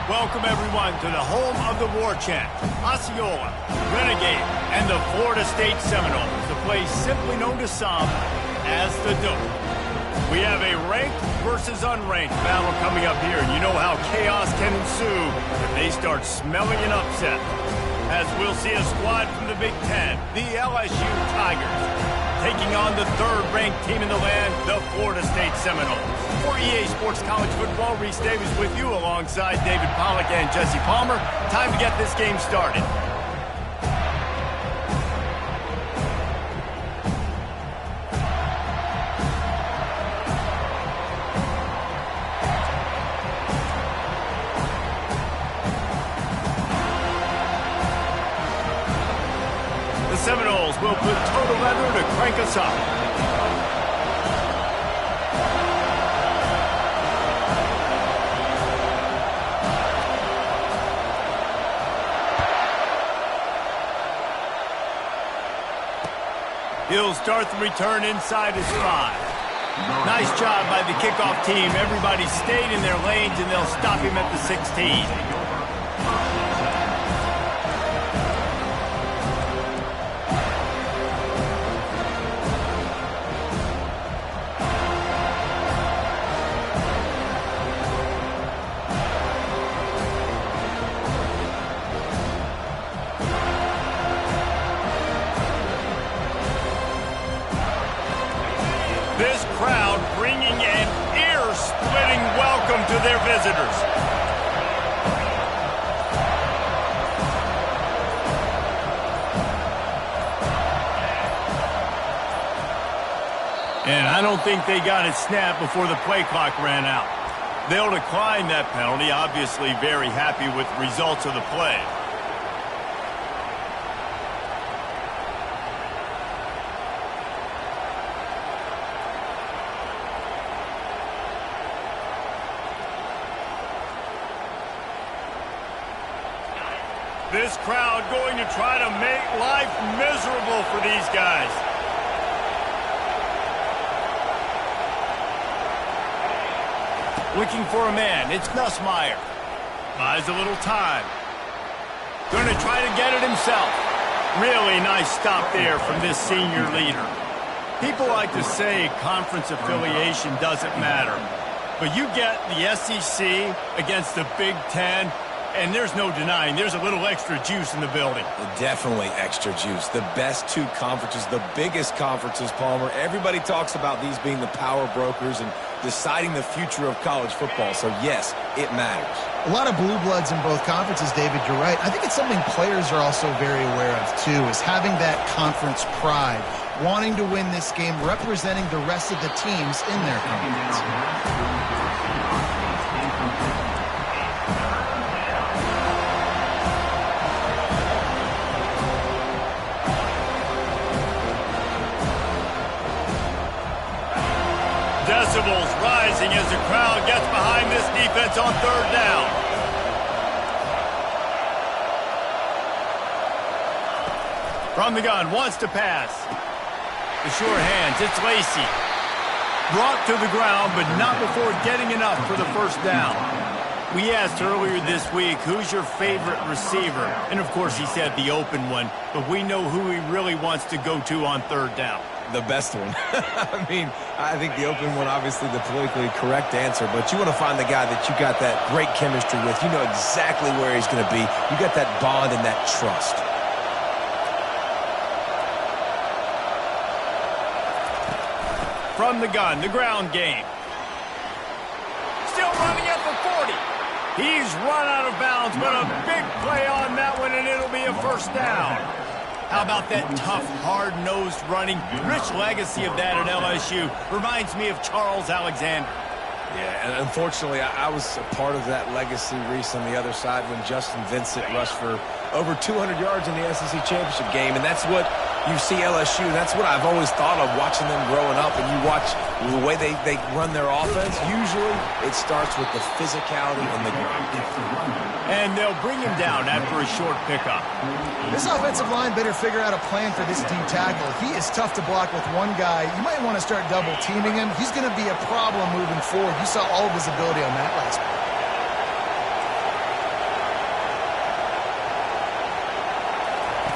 Welcome, everyone, to the home of the War Chant, Osceola, Renegade, and the Florida State Seminoles, the place simply known to some as the Dome. We have a ranked versus unranked battle coming up here, and you know how chaos can ensue if they start smelling an upset. As we'll see a squad from the Big Ten, the LSU Tigers, taking on the third-ranked team in the land, the Florida State Seminoles. For EA Sports College Football, Reese Davis with you alongside David Pollack and Jesse Palmer. Time to get this game started. The Seminoles will put total leather to crank us up. He'll start the return inside his 5. Nice job by the kickoff team. Everybody stayed in their lanes, and they'll stop him at the 16. This crowd bringing an ear-splitting welcome to their visitors. And I don't think they got it snapped before the play clock ran out. They'll decline that penalty, obviously very happy with the results of the play. This crowd going to try to make life miserable for these guys. Looking for a man. It's Nussmeier. Buys a little time. Going to try to get it himself. Really nice stop there from this senior leader. People like to say conference affiliation doesn't matter. But you get the SEC against the Big Ten, and there's no denying there's a little extra juice in the building. Definitely extra juice. The best two conferences, the biggest conferences, Palmer. Everybody talks about these being the power brokers and deciding the future of college football. So, yes, it matters. A lot of blue bloods in both conferences, David. You're right. I think it's something players are also very aware of, too, is having that conference pride, wanting to win this game, representing the rest of the teams in their conference. Decibels rising as the crowd gets behind this defense on third down. From the gun, wants to pass. The sure hands, it's Lacey. Brought to the ground, but not before getting enough for the first down. We asked earlier this week, who's your favorite receiver? And, of course, he said the open one, but we know who he really wants to go to on third down. The best one. I mean, I think the open one, obviously the politically correct answer, but you want to find the guy that you got that great chemistry with. You know exactly where he's going to be. You got that bond and that trust. From the gun, the ground game. Still running at the 40. He's run out of bounds, but a big play on that one, and it'll be a first down. How about that tough, hard-nosed running? Rich legacy of that at LSU. Reminds me of Charles Alexander. Yeah, and unfortunately, I was a part of that legacy, Reese, on the other side when Justin Vincent rushed for over 200 yards in the SEC championship game, and that's what you see LSU. That's what I've always thought of watching them growing up, and you watch the way they run their offense. Usually, it starts with the physicality and the ground. And they'll bring him down after a short pickup. This offensive line better figure out a plan for this D tackle. He is tough to block with one guy. You might want to start double teaming him. He's going to be a problem moving forward. You saw all of his ability on that last play.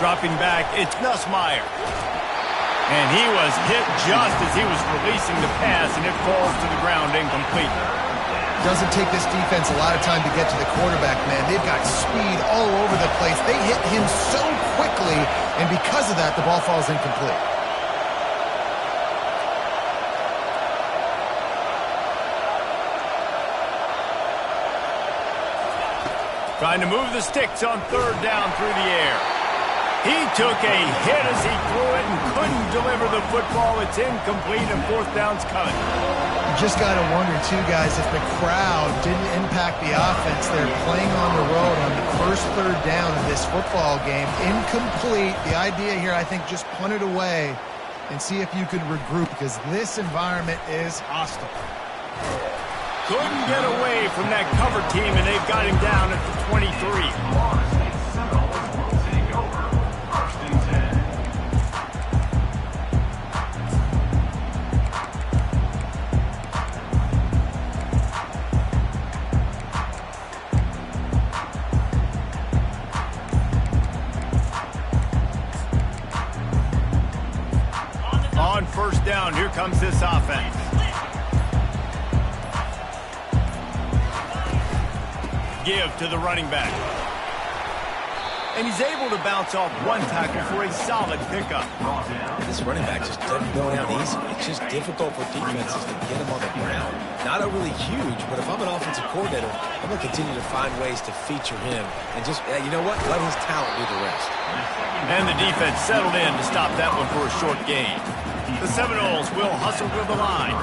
Dropping back, it's Nussmeier. And he was hit just as he was releasing the pass, and it falls to the ground incomplete. Doesn't take this defense a lot of time to get to the quarterback, man. They've got speed all over the place. They hit him so quickly, and because of that, the ball falls incomplete. Trying to move the sticks on third down through the air. He took a hit as he threw it and couldn't deliver the football. It's incomplete, and fourth down's coming. You just got to wonder, too, guys, if the crowd didn't impact the offense. They're playing on the road on the first third down of this football game. Incomplete. The idea here, I think, just punt it away and see if you could regroup, because this environment is hostile. Couldn't get away from that cover team, and they've got him down at the 23. On first down, here comes this offense. Give to the running back. And he's able to bounce off one tackle for a solid pickup. This running back just doesn't go down easy. It's just difficult for defenses to get him on the ground. Not a really huge, but if I'm an offensive coordinator, I'm going to continue to find ways to feature him. And just, you know what? Let his talent do the rest. And the defense settled in to stop that one for a short gain. The Seminoles will hustle to the line.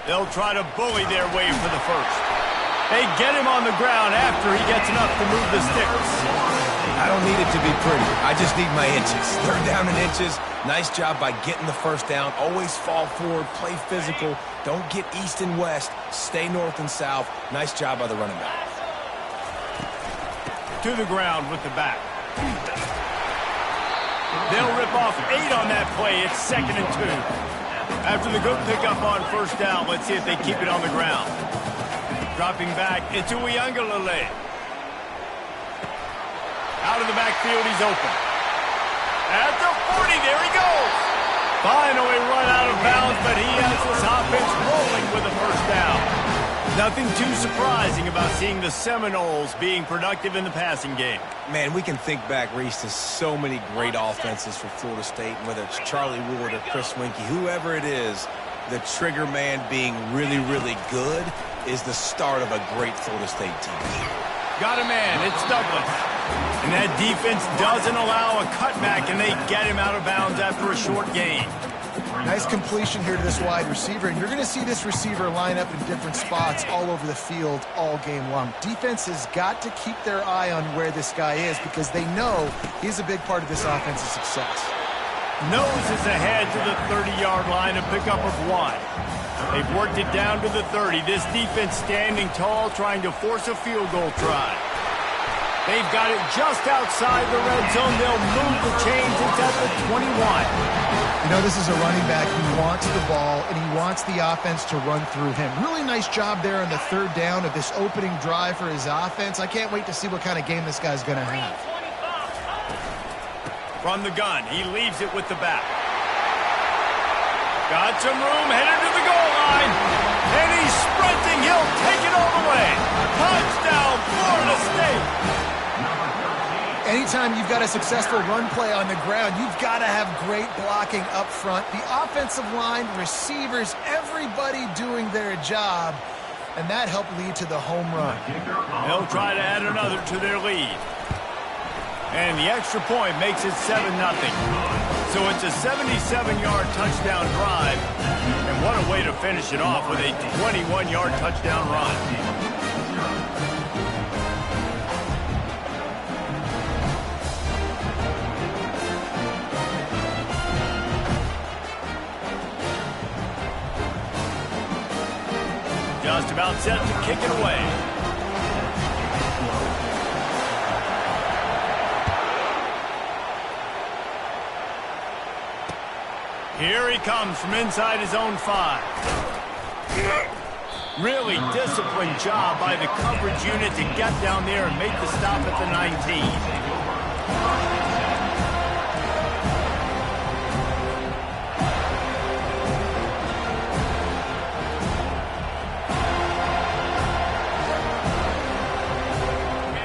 They'll try to bully their way for the first. They get him on the ground after he gets enough to move the sticks. I don't need it to be pretty. I just need my inches. Third down in inches. Nice job by getting the first down. Always fall forward, play physical. Don't get east and west. Stay north and south. Nice job by the running back. To the ground with the back. They'll rip off 8 on that play. It's 2nd and 2. After the good pickup on first down, let's see if they keep it on the ground. Dropping back, it's Uiagalelei. Out of the backfield, he's open. At the 40, there he goes. Finally run out of bounds, but he has this offense rolling with a first down. Nothing too surprising about seeing the Seminoles being productive in the passing game. Man, we can think back, Reese, to so many great offenses for Florida State, and whether it's Charlie Ward or Chris Winkie, whoever it is, the trigger man being really, really good is the start of a great Florida State team. Got a man, it's Douglas. And that defense doesn't allow a cutback, and they get him out of bounds after a short gain. Nice completion here to this wide receiver, and you're going to see this receiver line up in different spots all over the field all game long. Defense has got to keep their eye on where this guy is, because they know he's a big part of this offense's success. Nose is ahead to the 30-yard line, a pickup of 1. They've worked it down to the 30. This defense standing tall, trying to force a field goal try. They've got it just outside the red zone. They'll move the chains. It's at the 21. You know, this is a running back who wants the ball, and he wants the offense to run through him. Really nice job there on the third down of this opening drive for his offense. I can't wait to see what kind of game this guy's going to have. From the gun, he leaves it with the back. Got some room, headed to the goal line. And he's sprinting. He'll take it all the way. Touchdown, Florida State. Anytime you've got a successful run play on the ground, you've got to have great blocking up front. The offensive line, receivers, everybody doing their job. And that helped lead to the home run. They'll try to add another to their lead. And the extra point makes it 7-0. So it's a 77-yard touchdown drive. And what a way to finish it off with a 21-yard touchdown run. Just about set to kick it away. Here he comes from inside his own 5. Really disciplined job by the coverage unit to get down there and make the stop at the 19.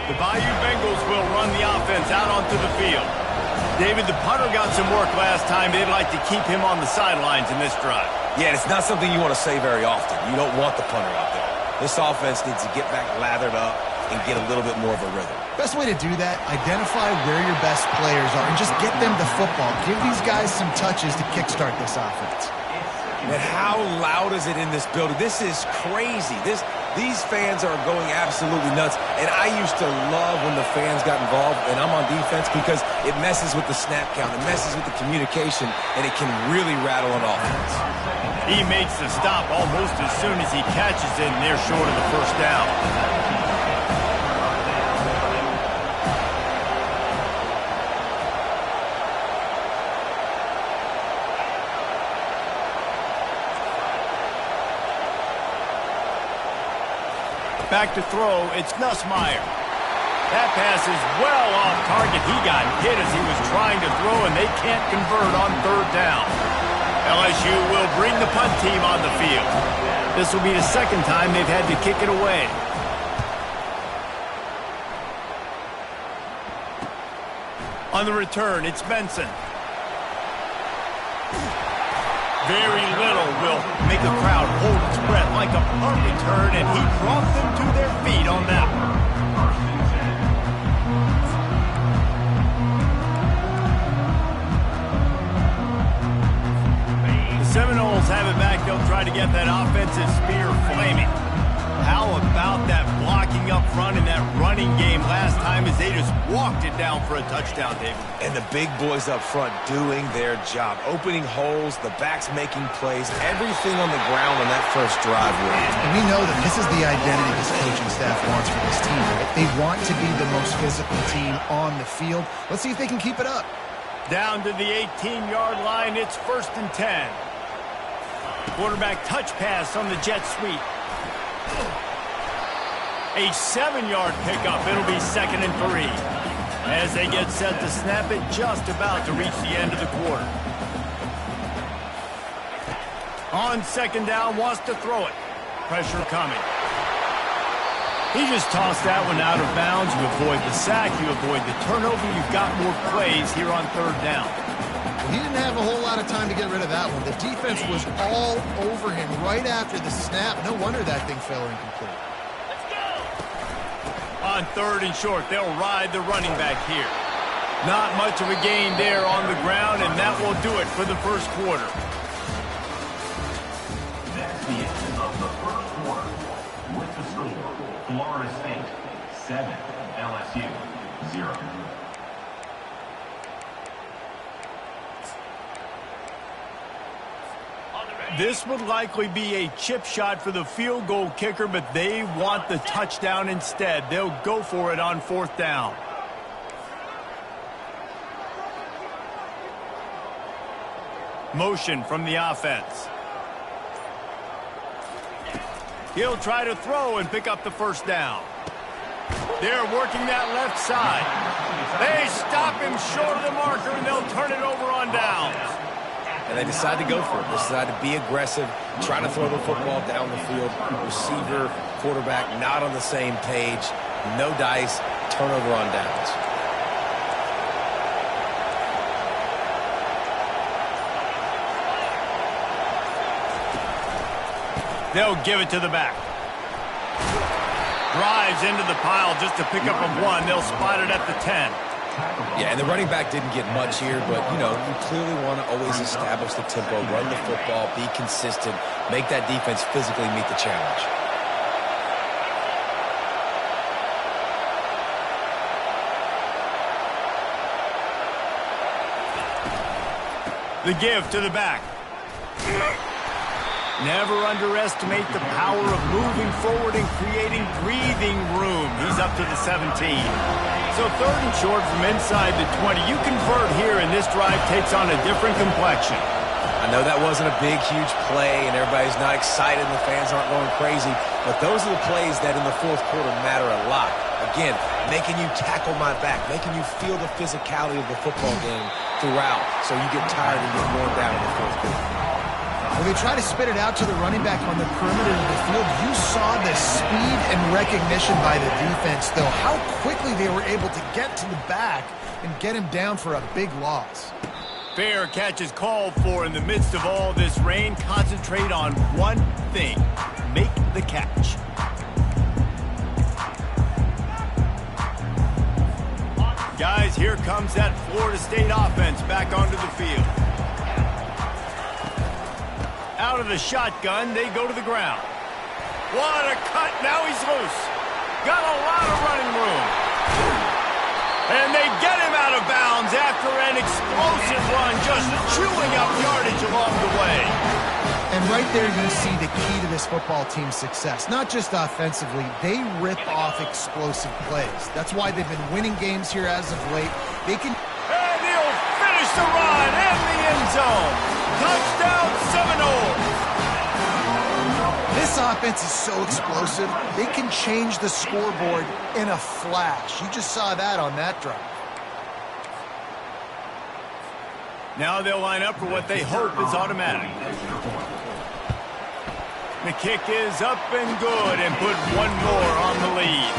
The Bayou Bengals will run the offense out onto the field. David, the punter got some work last time. They'd like to keep him on the sidelines in this drive. Yeah, it's not something you want to say very often. You don't want the punter out there. This offense needs to get back lathered up and get a little bit more of a rhythm. Best way to do that, identify where your best players are and just get them the football. Give these guys some touches to kickstart this offense. And how loud is it in this building? This is crazy. These fans are going absolutely nuts. And I used to love when the fans got involved, and I'm on defense, because it messes with the snap count. It messes with the communication, and it can really rattle an offense. He makes the stop almost as soon as he catches it, and they're short of the first down. Back to throw, it's Nussmeier. That pass is well off target. He got hit as he was trying to throw, and they can't convert on third down. LSU will bring the punt team on the field. This will be the second time they've had to kick it away. On the return, it's Benson. Very little will make the crowd hold its breath like a punt return, and he brought them to their feet on that one. The Seminoles have it back. They'll try to get that offensive spear flaming. How about that blocking up front in that running game last time as they just walked it down for a touchdown, David? And the big boys up front doing their job, opening holes, the backs making plays, everything on the ground on that first drive worked. And we know that this is the identity this coaching staff wants for this team, right? They want to be the most physical team on the field. Let's see if they can keep it up. Down to the 18-yard line, it's 1st and 10. Quarterback touch pass on the jet sweep. A 7-yard pickup. It'll be 2nd and 3. As they get set to snap it, just about to reach the end of the quarter. On 2nd down, wants to throw it. Pressure coming. He just tossed that one out of bounds. You avoid the sack, you avoid the turnover. You've got more plays here on 3rd down. He didn't have a whole lot of time to get rid of that one. The defense was all over him right after the snap. No wonder that thing fell incomplete. On 3rd and short, they'll ride the running back here. Not much of a gain there on the ground, and that will do it for the first quarter. That's the end of the first quarter. With the score, Florida State 7, LSU 0. This would likely be a chip shot for the field goal kicker, but they want the touchdown instead. They'll go for it on 4th down. Motion from the offense. He'll try to throw and pick up the 1st down. They're working that left side. They stop him short of the marker, and they'll turn it over on downs. And they decide to go for it. They decide to be aggressive, try to throw the football down the field. Receiver, quarterback, not on the same page. No dice, turnover on downs. They'll give it to the back. Drives into the pile just to pick up a 1. They'll spot it at the 10. Yeah, and the running back didn't get much here, but, you know, you clearly want to always establish the tempo, run the football, be consistent, make that defense physically meet the challenge. The give to the back. Never underestimate the power of moving forward and creating breathing room. He's up to the 17. So 3rd and short from inside the 20. You convert here, and this drive takes on a different complexion. I I know that wasn't a big, huge play, and everybody's not excited, and the fans aren't going crazy, but those are the plays that in the fourth quarter matter a lot. Again, making you tackle my back, making you feel the physicality of the football game throughout, so you get tired and get worn down in the fourth quarter. When they try to spit it out to the running back on the perimeter of the field, you saw the speed and recognition by the defense, though, how quickly they were able to get to the back and get him down for a big loss. Fair catch is called for in the midst of all this rain. Concentrate on one thing. Make the catch. Guys, here comes that Florida State offense back onto the field. Out of the shotgun, they go to the ground. What a cut. Now he's loose. Got a lot of running room. And they get him out of bounds after an explosive run, just chewing up yardage along the way. And right there you see the key to this football team's success. Not just offensively, they rip off explosive plays. That's why they've been winning games here as of late. They can... And he'll finish the run in the end zone. Touchdown Seminoles. This offense is so explosive, they can change the scoreboard in a flash. You just saw that on that drive. Now they'll line up for what they hope is automatic. The kick is up and good and put one more on the lead.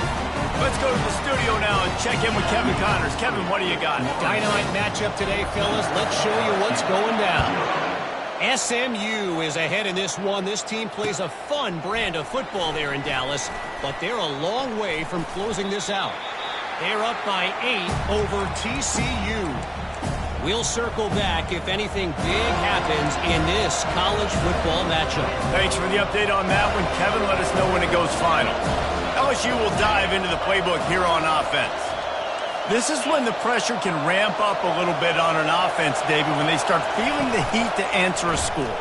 Let's go to the studio now and check in with Kevin Connors. Kevin, what do you got? Dynamite matchup today, fellas. Let's show you what's going down. SMU is ahead in this one. This team plays a fun brand of football there in Dallas, but they're a long way from closing this out. They're up by 8 over TCU. We'll circle back if anything big happens in this college football matchup. Thanks for the update on that one, Kevin. Let us know when it goes final. LSU will dive into the playbook here on offense. This is when the pressure can ramp up a little bit on an offense, David, when they start feeling the heat to answer a score.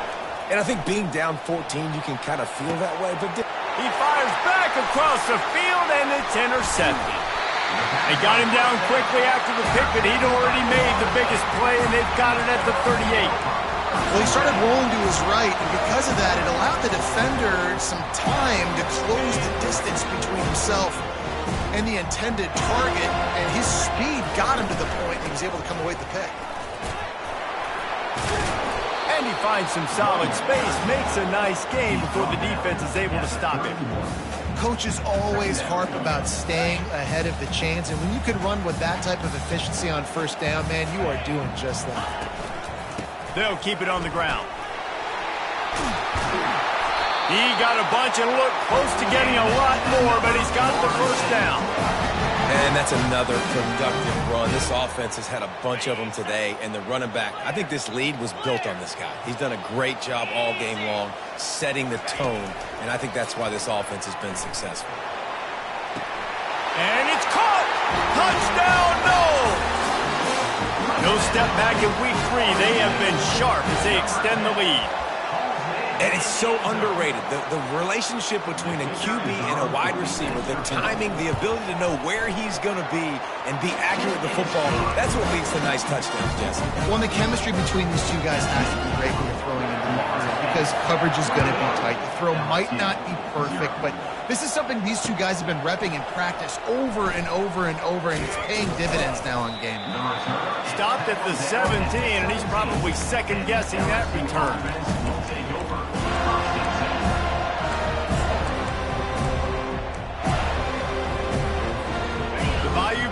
And I think being down 14, you can kind of feel that way. But he fires back across the field, and it's intercepted. They got him down quickly after the pick, but he'd already made the biggest play, and they've got it at the 38. Well, he started rolling to his right, and because of that, it allowed the defender some time to close the distance between himself and the intended target, and his speed got him to the point he was able to come away with the pick. And he finds some solid space, makes a nice gain before the defense is able to stop him. Coaches always harp about staying ahead of the chains, and when you can run with that type of efficiency on first down, man, you are doing just that. They'll keep it on the ground. He got a bunch and looked close to getting a lot more, but he's got the first down. And that's another productive run. This offense has had a bunch of them today, and the running back, I think this lead was built on this guy. He's done a great job all game long, setting the tone, and I think that's why this offense has been successful. And it's caught! Touchdown, no! No step back in week 3. They have been sharp as they extend the lead. And it's so underrated. The relationship between a QB and a wide receiver, the timing, the ability to know where he's going to be and be accurate with the football, that's what leads to nice touchdowns, Jesse. Well, the chemistry between these two guys has to be great when you're throwing into the field because coverage is going to be tight. The throw might not be perfect, but this is something these two guys have been repping in practice over and over and over, and it's paying dividends now on game. Stopped at the 17, and he's probably second-guessing that return.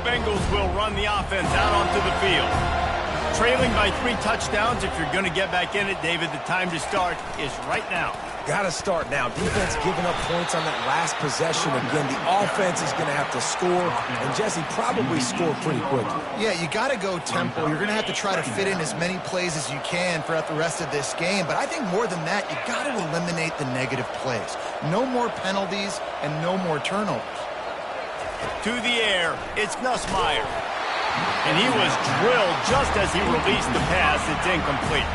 Bengals will run the offense out onto the field. Trailing by 3 touchdowns. If you're going to get back in it, David, the time to start is right now. Got to start now. Defense giving up points on that last possession. Again, the offense is going to have to score, and Jesse probably score pretty quickly. Yeah, you got to go tempo. You're going to have to try to fit in as many plays as you can throughout the rest of this game. But I think more than that, you got to eliminate the negative plays. No more penalties and no more turnovers. To the air, it's Nussmeier. And he was drilled just as he released the pass. It's incomplete.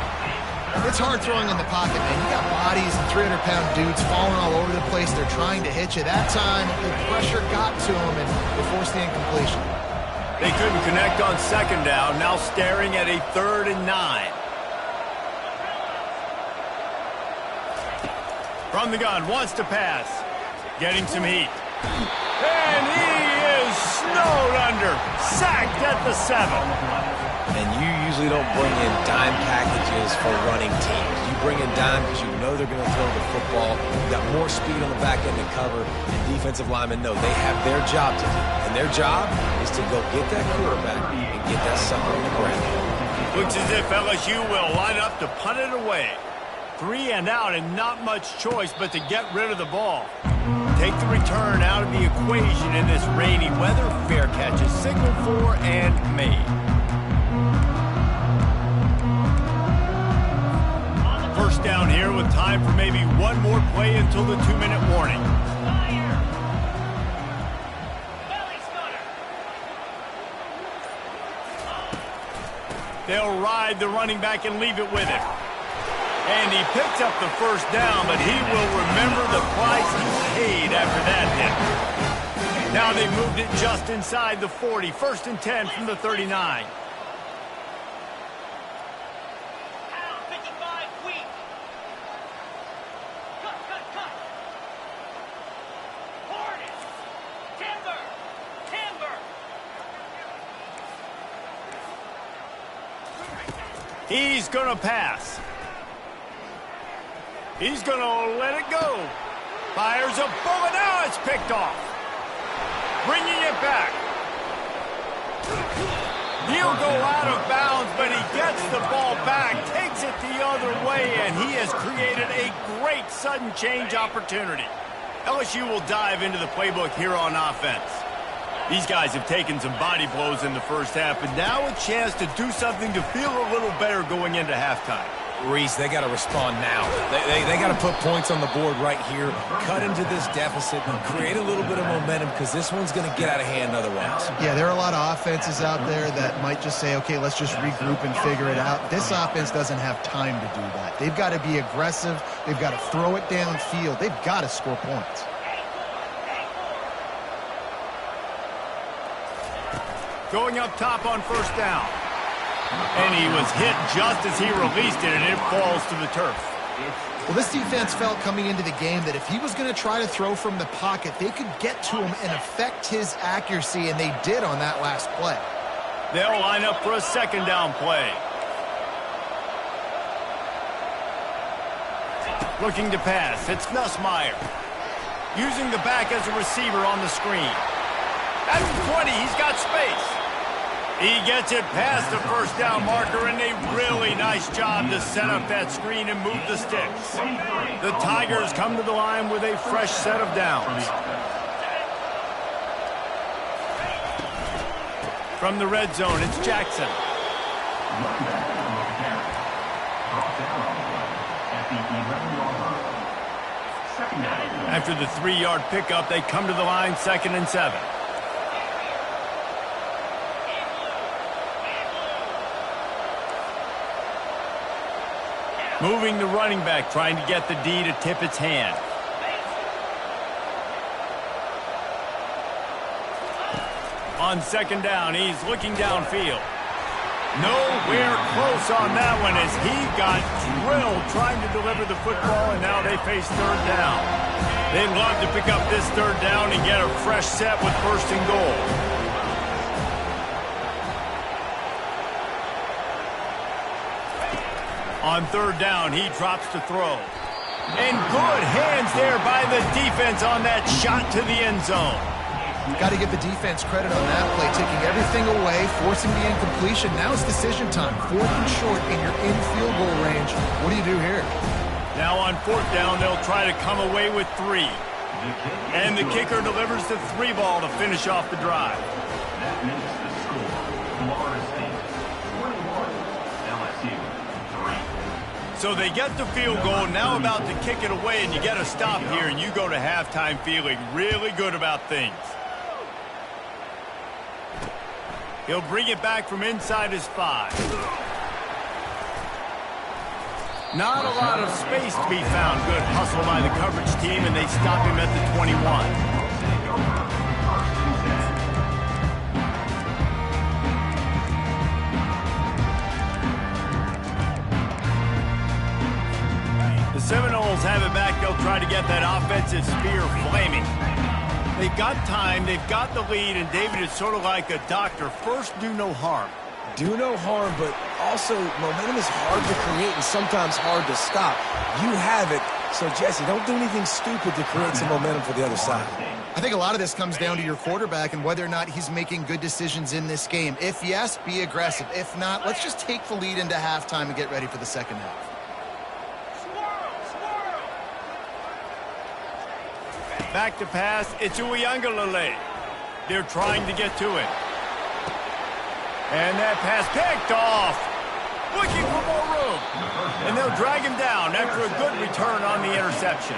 It's hard throwing in the pocket, man. You got bodies and 300-pound dudes falling all over the place. They're trying to hit you. That time, the pressure got to them, and they forced the incompletion. They couldn't connect on second down. Now staring at a 3rd and 9. From the gun, wants to pass. Getting some heat. And he is snowed under. Sacked at the 7. And you usually don't bring in dime packages for running teams. You bring in dime because you know they're going to throw the football. You've got more speed on the back end to cover. And defensive linemen know they have their job to do. And their job is to go get that quarterback and get that sucker on the ground. Looks as if LSU will line up to punt it away. 3 and out and not much choice but to get rid of the ball. Take the return out of the equation in this rainy weather. Fair catch is signaled for and made. First down here with time for maybe one more play until the 2-minute warning. They'll ride the running back and leave it with him. And he picks up the first down, but he will remember the price he paid after that hit. Now they've moved it just inside the 40. 1st and 10 from the 39. He's going to pass. He's going to let it go. Fires a bullet. Now it's picked off. Bringing it back. He'll go out of bounds, but he gets the ball back, takes it the other way, and he has created a great sudden change opportunity. LSU will dive into the playbook here on offense. These guys have taken some body blows in the first half, but now a chance to do something to feel a little better going into halftime. Reese, they got to respond now. They got to put points on the board right here, cut into this deficit, and create a little bit of momentum because this one's going to get out of hand otherwise. Yeah, there are a lot of offenses out there that might just say, okay, let's just regroup and figure it out. This offense doesn't have time to do that. They've got to be aggressive. They've got to throw it downfield. They've got to score points. Going up top on first down. And he was hit just as he released it, and it falls to the turf. Well, this defense felt coming into the game that if he was going to try to throw from the pocket, they could get to him and affect his accuracy, and they did on that last play. They'll line up for a 2nd down play. Looking to pass. It's Nussmeier. Using the back as a receiver on the screen. At the 20, he's got space. He gets it past the first down marker, and a really nice job to set up that screen and move the sticks. The Tigers come to the line with a fresh set of downs. From the red zone, it's Jackson. After the 3-yard pickup, they come to the line 2nd and 7. Moving the running back, trying to get the D to tip its hand. On 2nd down, he's looking downfield. Nowhere close on that one as he got drilled trying to deliver the football, and now they face 3rd down. They'd love to pick up this 3rd down and get a fresh set with 1st and goal. On 3rd down, he drops to throw. And good hands there by the defense on that shot to the end zone. Got to give the defense credit on that play, taking everything away, forcing the incompletion. Now it's decision time. 4th and short, and you're in field goal range. What do you do here? Now on 4th down, they'll try to come away with 3. And the kicker delivers the 3 ball to finish off the drive. That makes the score Florida State 21, LSU 3. So they get the field goal, now about to kick it away, and you get a stop here, and you go to halftime feeling really good about things. He'll bring it back from inside his 5. Not a lot of space to be found. Good hustle by the coverage team, and they stop him at the 21. The Seminole Seminoles have it back. They'll try to get that offensive spear flaming. They've got time, they've got the lead, and David is sort of like a doctor. First, do no harm. Do no harm, but also momentum is hard to create and sometimes hard to stop. You have it, so Jesse, don't do anything stupid to create some momentum for the other side. I think a lot of this comes down to your quarterback and whether or not he's making good decisions in this game. If yes, be aggressive. If not, let's just take the lead into halftime and get ready for the second half. Back to pass, it's Uiagalelei. They're trying to get to it. And that pass picked off. Looking for more room. And they'll drag him down after a good return on the interception.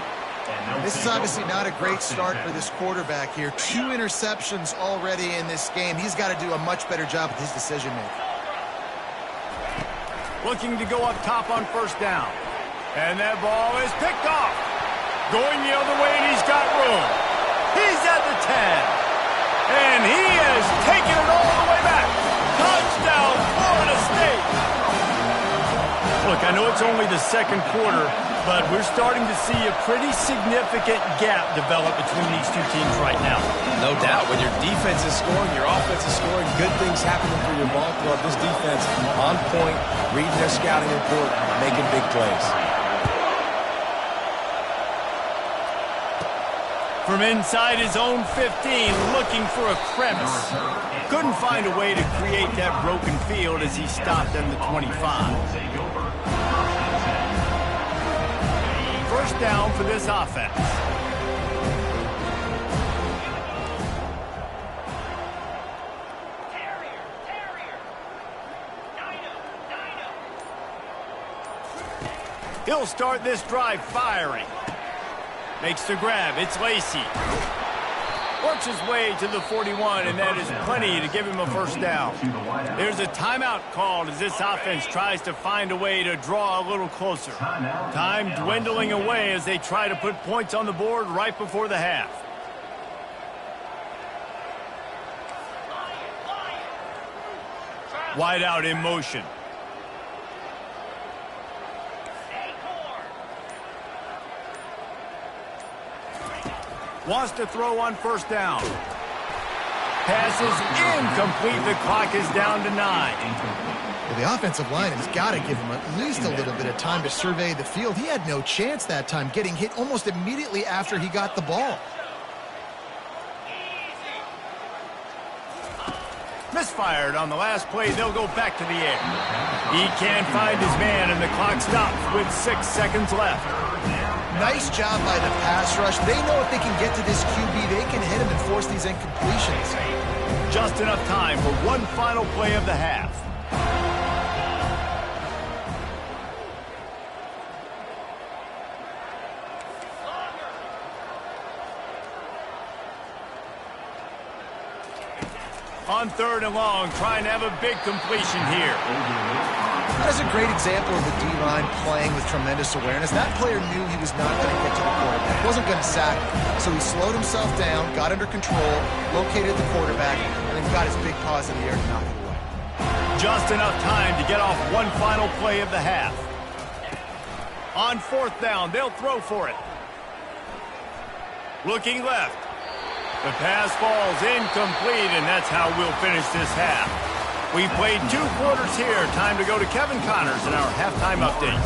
This is obviously not a great start for this quarterback here. 2 interceptions already in this game. He's got to do a much better job with his decision-making. Looking to go up top on first down. And that ball is picked off. Going the other way, and he's got room. He's at the 10. And he is taking it all the way back. Touchdown, Florida State. Look, I know it's only the second quarter, but we're starting to see a pretty significant gap develop between these two teams right now. No doubt. When your defense is scoring, your offense is scoring, good things happening for your ball club. This defense on point, reading their scouting report, making big plays. From inside his own 15, looking for a crevice. Couldn't find a way to create that broken field as he stopped at the 25. First down for this offense. He'll start this drive firing. Makes the grab. It's Lacey. Works his way to the 41, and that is plenty to give him a first down. There's a timeout called as this offense tries to find a way to draw a little closer. Time dwindling away as they try to put points on the board right before the half. Wide out in motion. Wants to throw on first down. Pass is incomplete. The clock is down to 9. Well, the offensive line has got to give him at least a little bit of time to survey the field. He had no chance that time, getting hit almost immediately after he got the ball. Misfired on the last play. They'll go back to the air. He can't find his man, and the clock stops with 6 seconds left. Nice job by the pass rush. They know if they can get to this QB, they can hit him and force these incompletions. Just enough time for one final play of the half. On 3rd and long, trying to have a big completion here. That is a great example of the D-line playing with tremendous awareness. That player knew he was not going to get to the quarterback. He wasn't going to sack him. So he slowed himself down, got under control, located the quarterback, and then got his big paws in the air to knock it away. Just enough time to get off one final play of the half. On 4th down, they'll throw for it. Looking left. The pass falls incomplete, and that's how we'll finish this half. We've played 2 quarters here. Time to go to Kevin Connors in our halftime update.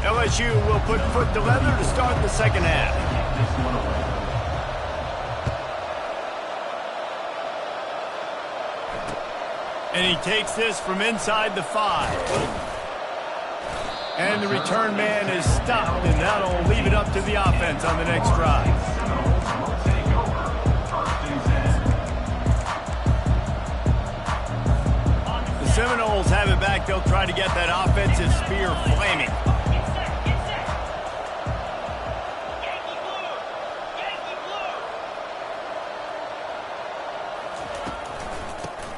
LSU will put foot to leather to start the second half. And he takes this from inside the 5. And the return man is stopped, and that'll leave it up to the offense on the next drive. The Seminoles have it back. They'll try to get that offensive spear flaming.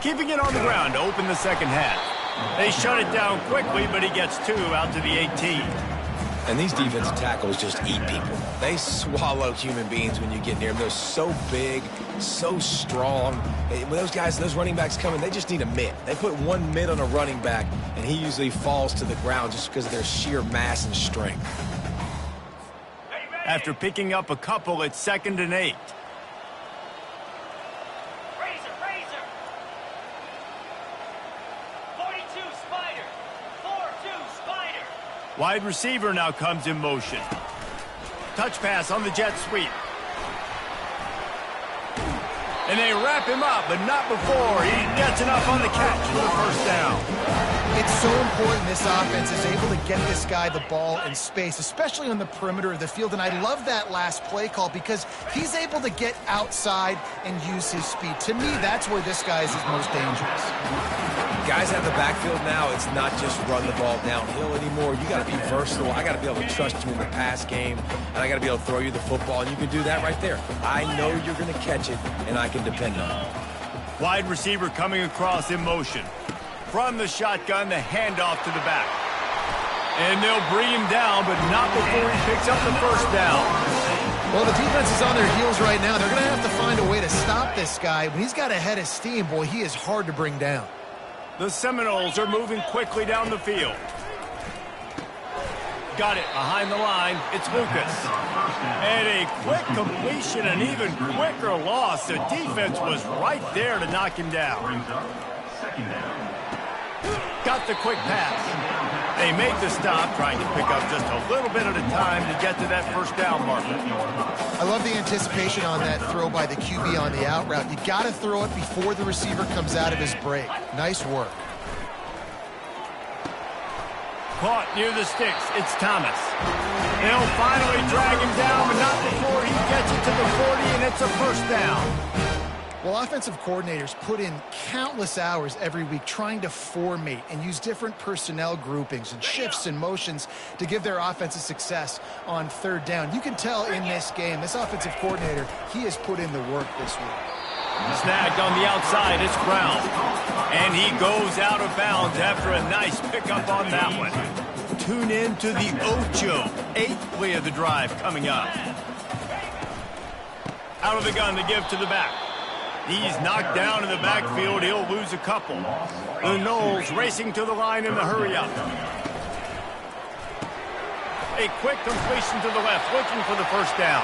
Keeping it on the ground to open the second half. They shut it down quickly, but he gets 2 out to the 18. And these defensive tackles just eat people. They swallow human beings when you get near them. They're so big, so strong. When those guys, those running backs come in, they just need a mitt. They put one mitt on a running back, and he usually falls to the ground just because of their sheer mass and strength. After picking up a couple, it's 2nd and 8. Razor. 42 Spider. 4-2 Spider. Wide receiver now comes in motion. Touch pass on the jet sweep. And they wrap him up, but not before he gets enough on the catch for the first down. It's so important this offense is able to get this guy the ball in space, especially on the perimeter of the field. And I love that last play call because he's able to get outside and use his speed. To me, that's where this guy is his most dangerous. Guys at the backfield now, it's not just run the ball downhill anymore. You got to be versatile. I got to be able to trust you in the pass game, and I got to be able to throw you the football, and you can do that right there. I know you're going to catch it, and I can depend on it. Wide receiver coming across in motion. From the shotgun, the handoff to the back. And they'll bring him down, but not before he picks up the first down. Well, the defense is on their heels right now. They're going to have to find a way to stop this guy. When he's got a head of steam, boy, he is hard to bring down. The Seminoles are moving quickly down the field. Got it behind the line. It's Lucas. And a quick completion, an even quicker loss. The defense was right there to knock him down. Got the quick pass. They make the stop, trying to pick up just a little bit at a time to get to that first down marker. I love the anticipation on that throw by the QB on the out route. You got to throw it before the receiver comes out of his break. Nice work. Caught near the sticks. It's Thomas. They'll finally drag him down, but not before he gets it to the 40, and it's a first down. Well, offensive coordinators put in countless hours every week trying to formate and use different personnel groupings and shifts and motions to give their offensive success on third down. You can tell in this game, this offensive coordinator, he has put in the work this week. Snagged on the outside, it's Brown. And he goes out of bounds after a nice pickup on that one. Tune in to the Ocho. 8th play of the drive coming up. Out of the gun to give to the back. He's knocked down in the backfield. He'll lose a couple. The Noles racing to the line in the hurry-up. A quick completion to the left, looking for the first down.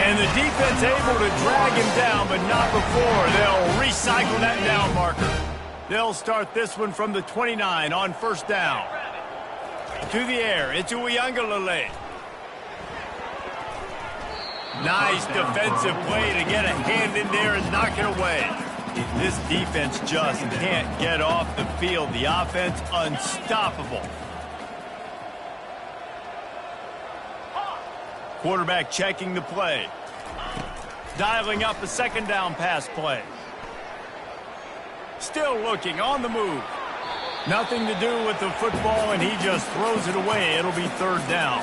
And the defense able to drag him down, but not before. They'll recycle that down marker. They'll start this one from the 29 on first down. To the air, it's Uiagalelei. Nice defensive play to get a hand in there and knock it away. This defense just can't get off the field. The offense unstoppable. Quarterback checking the play. Dialing up a second down pass play. Still looking on the move. Nothing to do with the football, and he just throws it away. It'll be third down.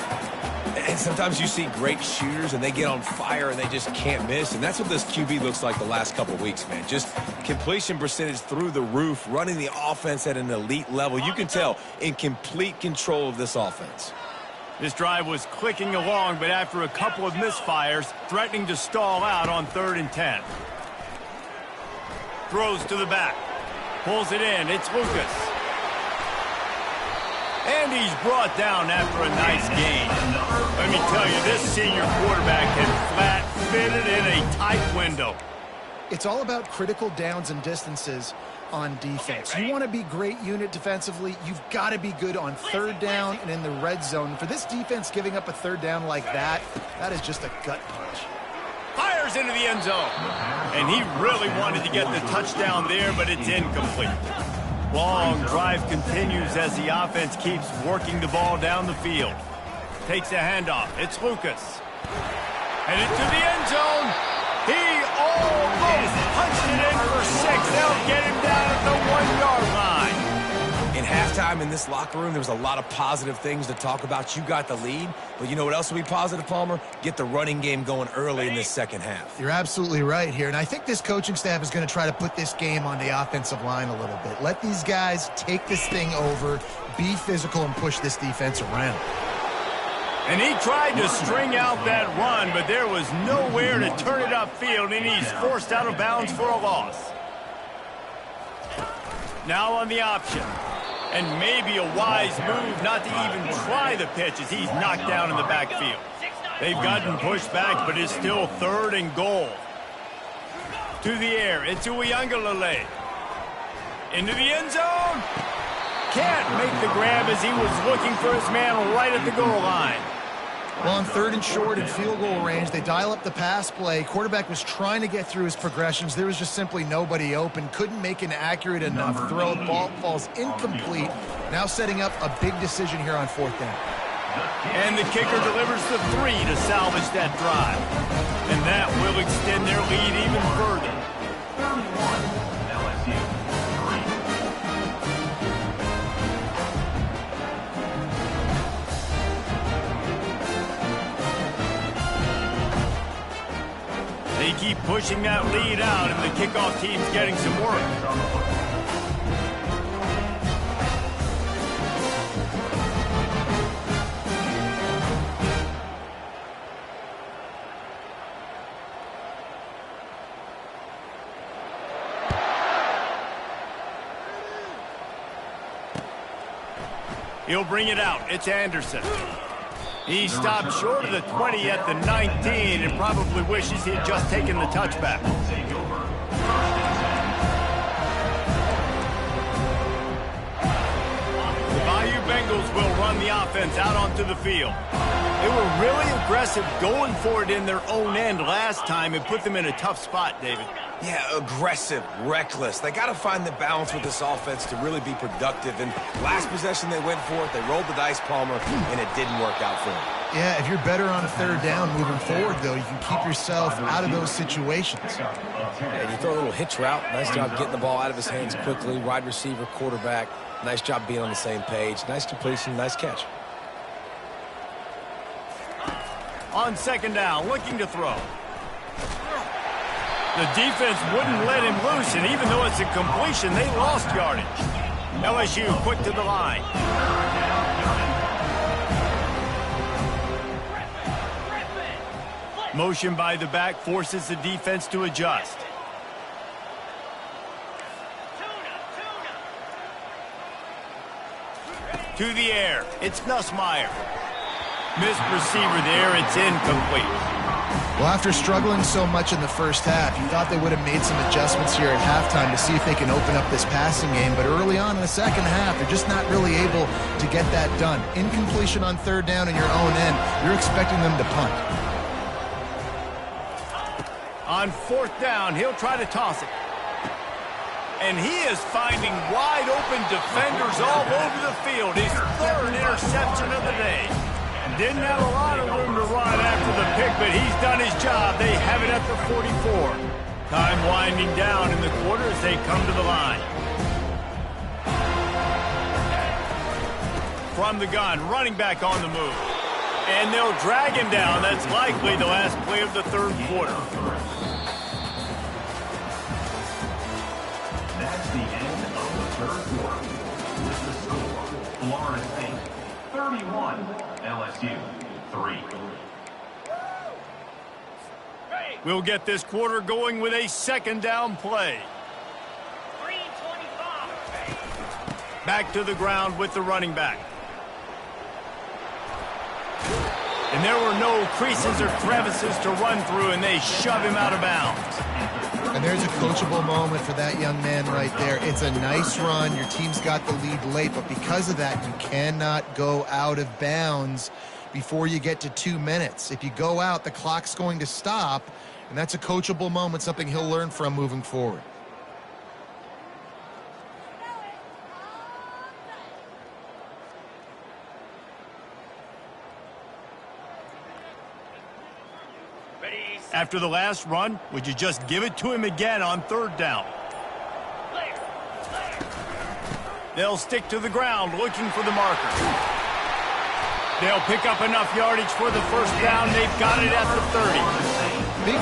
And sometimes you see great shooters, and they get on fire, and they just can't miss. And that's what this QB looks like the last couple of weeks, man. Just completion percentage through the roof, running the offense at an elite level. You can tell in complete control of this offense. This drive was clicking along, but after a couple of misfires, threatening to stall out on 3rd and 10. Throws to the back. Pulls it in. It's Lucas. And he's brought down after a nice gain. Let me tell you, this senior quarterback can flat fit it in a tight window. It's all about critical downs and distances on defense. You want to be great unit defensively, you've got to be good on third down and in the red zone. For this defense giving up a third down like that, that is just a gut punch. Fires into the end zone. And he really wanted to get the touchdown there, but it's incomplete. Long drive continues as the offense keeps working the ball down the field. Takes a handoff. It's Lucas. And into the end zone. He almost punched it in for 6. They'll get him down at the 1-yard line. In halftime in this locker room, there was a lot of positive things to talk about. You got the lead, but you know what else will be positive, Palmer? Get the running game going early in this second half. You're absolutely right here, and I think this coaching staff is going to try to put this game on the offensive line a little bit. Let these guys take this thing over, be physical, and push this defense around. And he tried to string out that run, but there was nowhere to turn it upfield, and he's forced out of bounds for a loss. Now on the option. And maybe a wise move not to even try the pitch as he's knocked down in the backfield. They've gotten pushed back, but it's still 3rd and goal. To the air, into Uiagalelei. Into the end zone. Can't make the grab as he was looking for his man right at the goal line. Well, on 3rd and short and field goal range, they dial up the pass play. Quarterback was trying to get through his progressions. There was just simply nobody open. Couldn't make an accurate enough throw. Ball falls incomplete. Now setting up a big decision here on 4th down. And the kicker delivers the 3 to salvage that drive. And that will extend their lead even further. 31 LSU 3. They keep pushing that lead out, and the kickoff team's getting some work. He'll bring it out. It's Anderson. He stopped short of the 20 at the 19 and probably wishes he had just taken the touchback. The Bayou Bengals will run the offense out onto the field. They were really aggressive going for it in their own end last time and put them in a tough spot, David. Yeah, aggressive, reckless. They got to find the balance with this offense to really be productive. And last possession they went for it. They rolled the dice, Palmer, and it didn't work out for them. Yeah, if you're better on a 3rd down moving forward, though, you can keep yourself out of those situations. And you throw a little hitch route. Nice job getting the ball out of his hands quickly. Wide receiver, quarterback. Nice job being on the same page. Nice completion, nice catch. On 2nd down, looking to throw. The defense wouldn't let him loose, and even though it's a completion, they lost yardage. LSU quick to the line. Motion by the back forces the defense to adjust. To the air, it's Nussmeier. Missed receiver there, it's incomplete. Well, after struggling so much in the first half, you thought they would have made some adjustments here at halftime to see if they can open up this passing game. But early on in the second half, they're just not really able to get that done. Incompletion on 3rd down in your own end, you're expecting them to punt. On 4th down, he'll try to toss it. And he is finding wide open defenders all over the field. His 3rd interception of the day. Didn't have a lot of room to run after the pick, but he's done his job. They have it at the 44. Time winding down in the quarter as they come to the line. From the gun, running back on the move. And they'll drag him down. That's likely the last play of the 3rd quarter. That's the end of the 3rd quarter. With the score, Florida State 31, LSU 3. We'll get this quarter going with a 2nd down play. 3:25. Back to the ground with the running back. And there were no creases or crevices to run through, and they shove him out of bounds. And there's a coachable moment for that young man right there. It's a nice run. Your team's got the lead late, but because of that, you cannot go out of bounds before you get to 2 minutes. If you go out, the clock's going to stop, and that's a coachable moment, something he'll learn from moving forward. After the last run, would you just give it to him again on 3rd down? They'll stick to the ground looking for the marker. They'll pick up enough yardage for the 1st down. They've got it at the 30. Big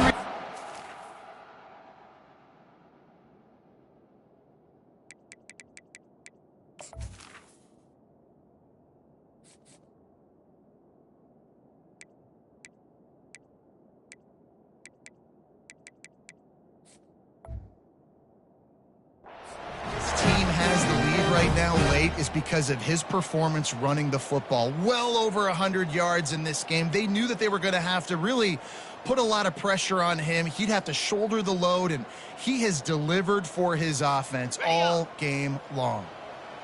is because of his performance running the football. Well over 100 yards in this game. They knew that they were going to have to really put a lot of pressure on him. He'd have to shoulder the load, and he has delivered for his offense all game long.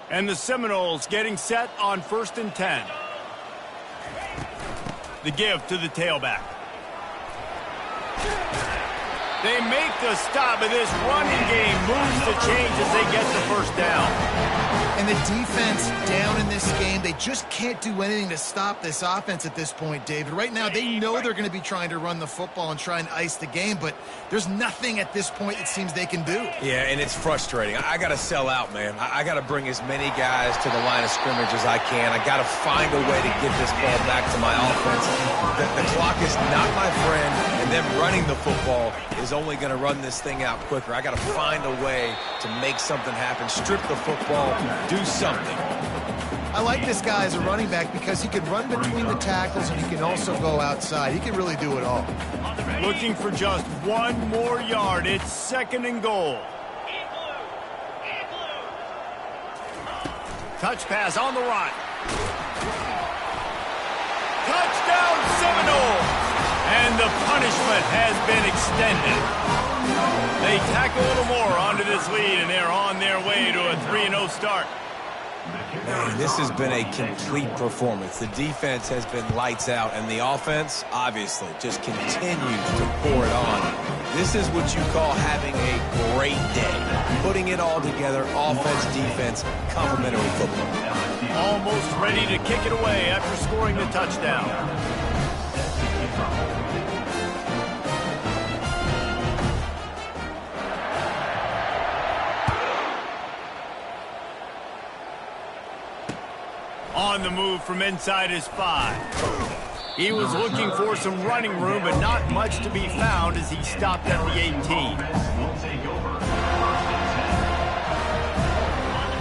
And the Seminoles getting set on 1st and 10. The give to the tailback. They make the stop, and this running game moves the chains as they get the first down. And the defense down in this game, they just can't do anything to stop this offense at this point, David. Right now, they know they're going to be trying to run the football and try and ice the game, but there's nothing at this point it seems they can do. Yeah, and it's frustrating. I got to sell out, man. I got to bring as many guys to the line of scrimmage as I can. I got to find a way to get this ball back to my offense. The clock is not my friend, and them running the football is only going to run this thing out quicker. I got to find a way to make something happen, strip the football, do something. I like this guy as a running back because he can run between the tackles and he can also go outside. He can really do it all. Looking for just one more yard. It's 2nd and goal. Touch pass on the run. Touchdown Seminoles! And the punishment has been extended. They tack a little more onto this lead, and they're on their way to a 3-0 start. Man, this has been a complete performance. The defense has been lights out, and the offense, obviously, just continues to pour it on. This is what you call having a great day. Putting it all together, offense, defense, complementary football. Almost ready to kick it away after scoring the touchdown. On the move from inside his 5. He was looking for some running room, but not much to be found as he stopped at the 18.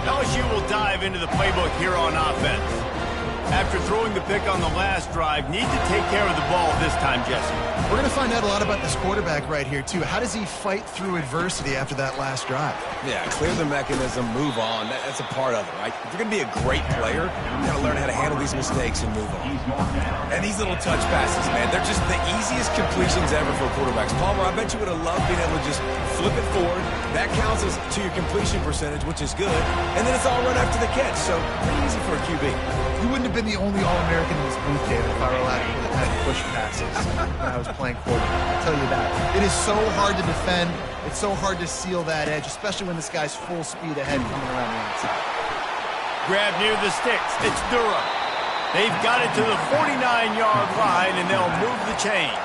LSU will dive into the playbook here on offense. After throwing the pick on the last drive, need to take care of the ball this time, Jesse. We're going to find out a lot about this quarterback right here, too. How does he fight through adversity after that last drive? Yeah, clear the mechanism, move on. That's a part of it, right? If you're going to be a great player, you got to learn how to handle these mistakes and move on. And these little touch passes, man, they're just the easiest completions ever for quarterbacks. Palmer, I bet you would have loved being able to just flip it forward. That counts as to your completion percentage, which is good. And then it's all run after the catch, so pretty easy for a QB. You wouldn't have been the only All-American in this booth, David, if I were allowed to have push passes when I was playing quarterback. I'll tell you that. It is so hard to defend. It's so hard to seal that edge, especially when this guy's full speed ahead coming around the inside. Grab near the sticks. It's Durham. They've got it to the 49-yard line, and they'll move the chains.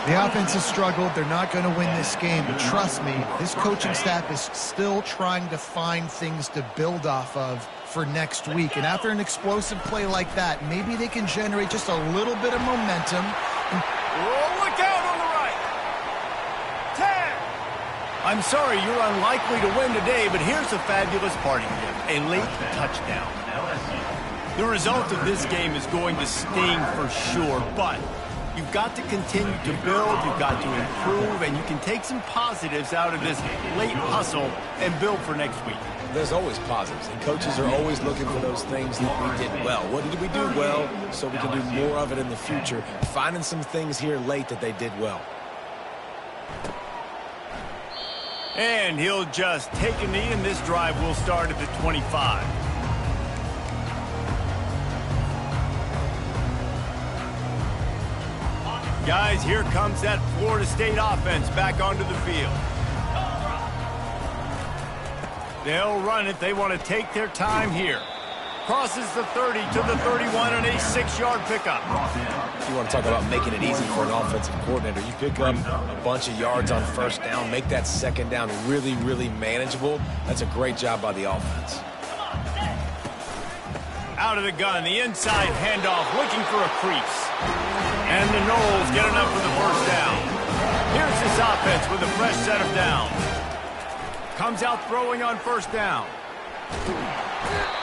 The offense has struggled. They're not going to win this game, but trust me, this coaching staff is still trying to find things to build off of for next week. And after an explosive play like that, maybe they can generate just a little bit of momentum. Look out on the right. 10. I'm sorry, you're unlikely to win today, but here's a fabulous parting gift, a late touchdown. The result of this game is going to sting for sure, but you've got to continue to build, you've got to improve, and you can take some positives out of this late hustle and build for next week. There's always positives, and coaches are always looking for those things that we did well. What did we do well so we can do more of it in the future? Finding some things here late that they did well. And he'll just take a knee, and this drive will start at the 25. Guys, here comes that Florida State offense back onto the field. They'll run it. They want to take their time here. Crosses the 30 to the 31 on a 6-yard pickup. You want to talk about making it easy for an offensive coordinator. You pick up a bunch of yards on first down, make that second down really, really manageable. That's a great job by the offense. Out of the gun, the inside handoff, looking for a crease. And the Noles get enough for the first down. Here's this offense with a fresh set of downs. Comes out throwing on first down.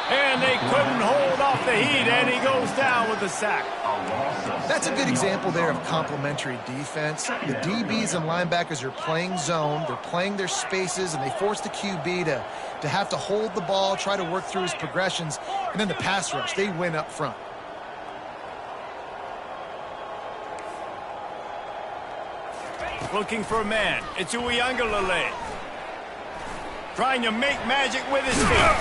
And they couldn't hold off the heat, and he goes down with a sack. That's a good example there of complementary defense. The DBs and linebackers are playing zone, they're playing their spaces, and they force the QB to have to hold the ball, try to work through his progressions, and then the pass rush, they win up front. Looking for a man. It's Uiagalelei. Trying to make magic with his feet.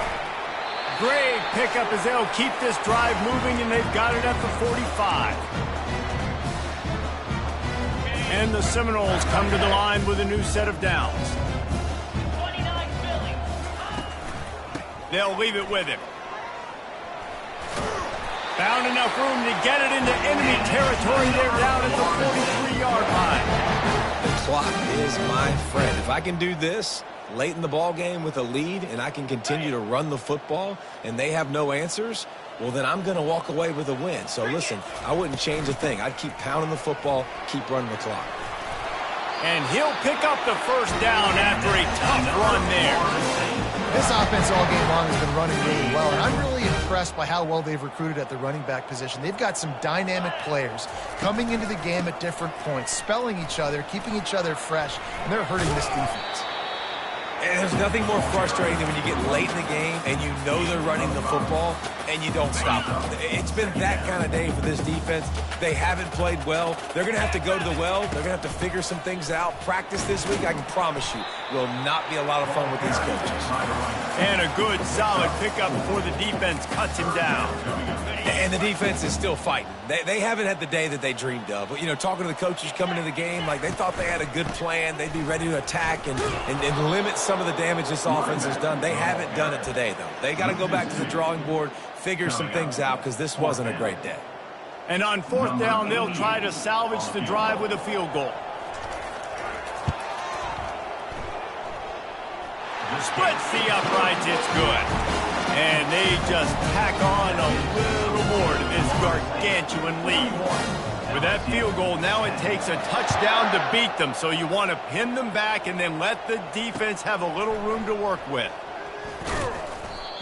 Great pickup as they'll keep this drive moving, and they've got it at the 45. And the Seminoles come to the line with a new set of downs. 29 Philly. They'll leave it with him. Found enough room to get it into enemy territory. They're down at the 43-yard line. The clock is my friend. If I can do this late in the ball game with a lead and I can continue to run the football and they have no answers, well, then I'm going to walk away with a win. So, listen, I wouldn't change a thing. I'd keep pounding the football, keep running the clock. And he'll pick up the first down after a tough run there. This offense all game long has been running really well, and I'm really impressed by how well they've recruited at the running back position. They've got some dynamic players coming into the game at different points, spelling each other, keeping each other fresh, and they're hurting this defense. And there's nothing more frustrating than when you get late in the game and you know they're running the football and you don't stop them. It's been that kind of day for this defense. They haven't played well. They're going to have to go to the well. They're going to have to figure some things out. Practice this week, I can promise you, will not be a lot of fun with these coaches. And a good, solid pickup before the defense cuts him down. And the defense is still fighting. They haven't had the day that they dreamed of. But, you know, talking to the coaches coming into the game, like they thought they had a good plan. They'd be ready to attack and limit some of the damage this offense has done. They haven't done it today, though. They got to go back to the drawing board, figure some things out, because this wasn't a great day. And on fourth down, they'll try to salvage the drive with a field goal. Splits the uprights, it's good. And they just pack on a little more to this gargantuan lead. With that field goal, now it takes a touchdown to beat them, so you want to pin them back and then let the defense have a little room to work with.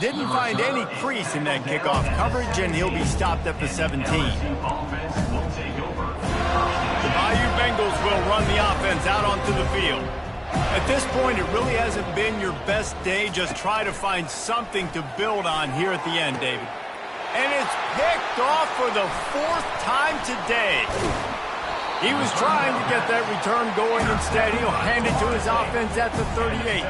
Didn't find any crease in that kickoff coverage, and he'll be stopped at the 17. The Bayou Bengals will run the offense out onto the field. At this point, it really hasn't been your best day. Just try to find something to build on here at the end, David. And it's picked off for the fourth time today. He was trying to get that return going. Instead, he'll hand it to his offense at the 38.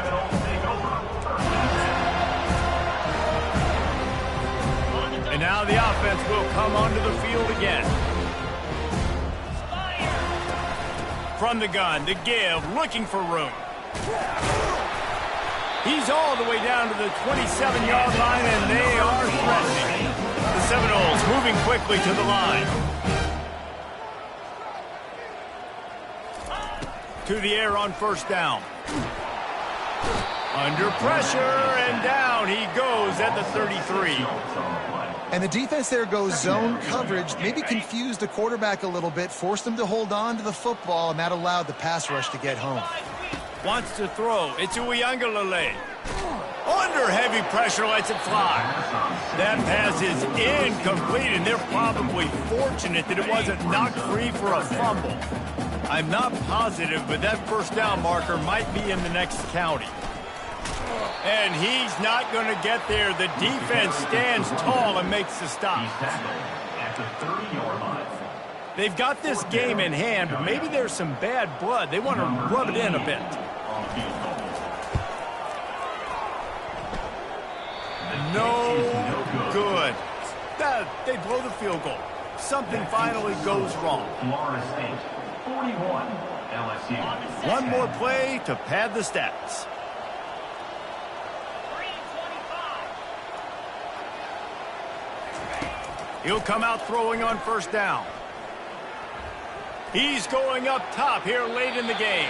And now the offense will come onto the field again. From the gun, to give, looking for room. He's all the way down to the 27-yard line, and they are threatening. The Seminoles moving quickly to the line. To the air on first down. Under pressure, and down he goes at the 33. And the defense there goes zone coverage, maybe confused the quarterback a little bit, forced him to hold on to the football, and that allowed the pass rush to get home. Wants to throw. It's Uiagalelei. Under heavy pressure, lets it fly. That pass is incomplete, and they're probably fortunate that it wasn't knocked free for a fumble. I'm not positive, but that first down marker might be in the next county. And he's not going to get there. The defense stands tall and makes the stop. They've got this game in hand, but maybe there's some bad blood. They want to rub it in a bit. No good. They blow the field goal. Something finally goes wrong. Florida State, 41, LSU. One more play to pad the stats. He'll come out throwing on first down. He's going up top here late in the game.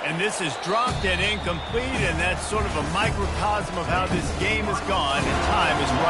And this is dropped and incomplete, and that's sort of a microcosm of how this game has gone, and time is running.